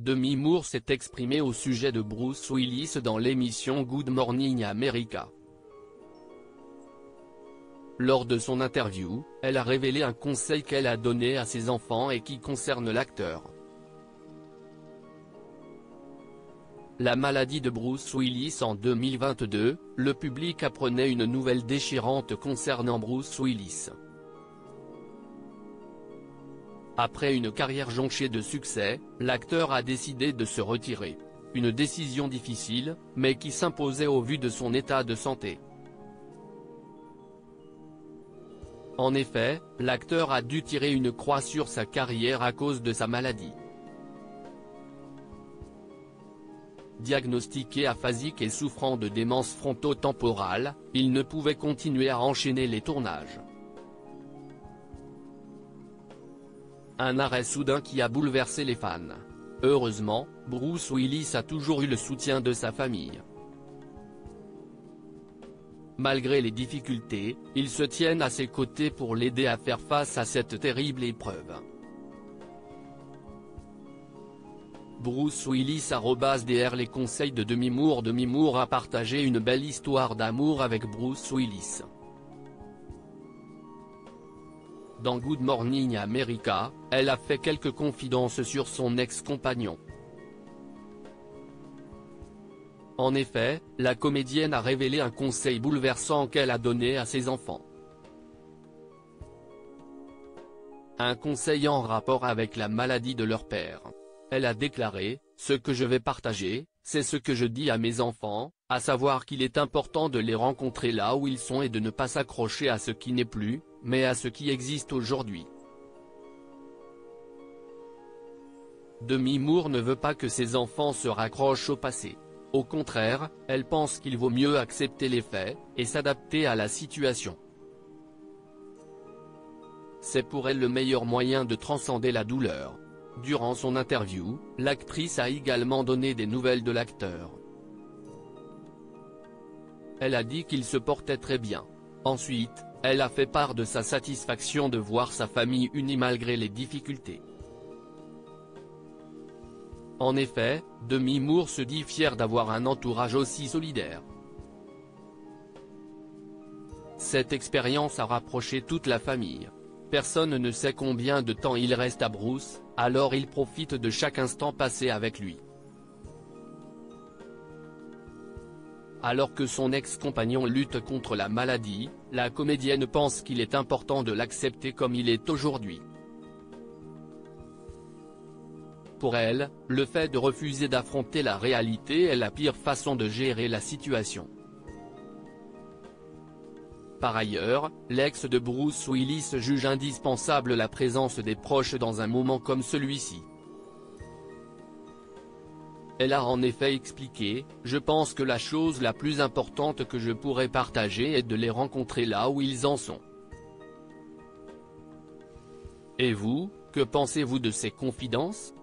Demi Moore s'est exprimée au sujet de Bruce Willis dans l'émission Good Morning America. Lors de son interview, elle a révélé un conseil qu'elle a donné à ses enfants et qui concerne l'acteur. La maladie de Bruce Willis en 2022, le public apprenait une nouvelle déchirante concernant Bruce Willis. Après une carrière jonchée de succès, l'acteur a décidé de se retirer. Une décision difficile, mais qui s'imposait au vu de son état de santé. En effet, l'acteur a dû tirer une croix sur sa carrière à cause de sa maladie. Diagnostiqué aphasique et souffrant de démence frontotemporale, il ne pouvait continuer à enchaîner les tournages. Un arrêt soudain qui a bouleversé les fans. Heureusement, Bruce Willis a toujours eu le soutien de sa famille. Malgré les difficultés, ils se tiennent à ses côtés pour l'aider à faire face à cette terrible épreuve. Bruce Willis @DR Les conseils de Demi Moore. Demi Moore a partagé une belle histoire d'amour avec Bruce Willis. Dans Good Morning America, elle a fait quelques confidences sur son ex-compagnon. En effet, la comédienne a révélé un conseil bouleversant qu'elle a donné à ses enfants. Un conseil en rapport avec la maladie de leur père. Elle a déclaré « Ce que je vais partager, c'est ce que je dis à mes enfants, à savoir qu'il est important de les rencontrer là où ils sont et de ne pas s'accrocher à ce qui n'est plus, mais à ce qui existe aujourd'hui. » Demi Moore ne veut pas que ses enfants se raccrochent au passé. Au contraire, elle pense qu'il vaut mieux accepter les faits, et s'adapter à la situation. C'est pour elle le meilleur moyen de transcender la douleur. Durant son interview, l'actrice a également donné des nouvelles de l'acteur. Elle a dit qu'il se portait très bien. Ensuite, elle a fait part de sa satisfaction de voir sa famille unie malgré les difficultés. En effet, Demi Moore se dit fière d'avoir un entourage aussi solidaire. Cette expérience a rapproché toute la famille. Personne ne sait combien de temps il reste à Bruce, alors il profite de chaque instant passé avec lui. Alors que son ex-compagnon lutte contre la maladie, la comédienne pense qu'il est important de l'accepter comme il est aujourd'hui. Pour elle, le fait de refuser d'affronter la réalité est la pire façon de gérer la situation. Par ailleurs, l'ex de Bruce Willis juge indispensable la présence des proches dans un moment comme celui-ci. Elle a en effet expliqué « Je pense que la chose la plus importante que je pourrais partager est de les rencontrer là où ils en sont. » Et vous, que pensez-vous de ces confidences ?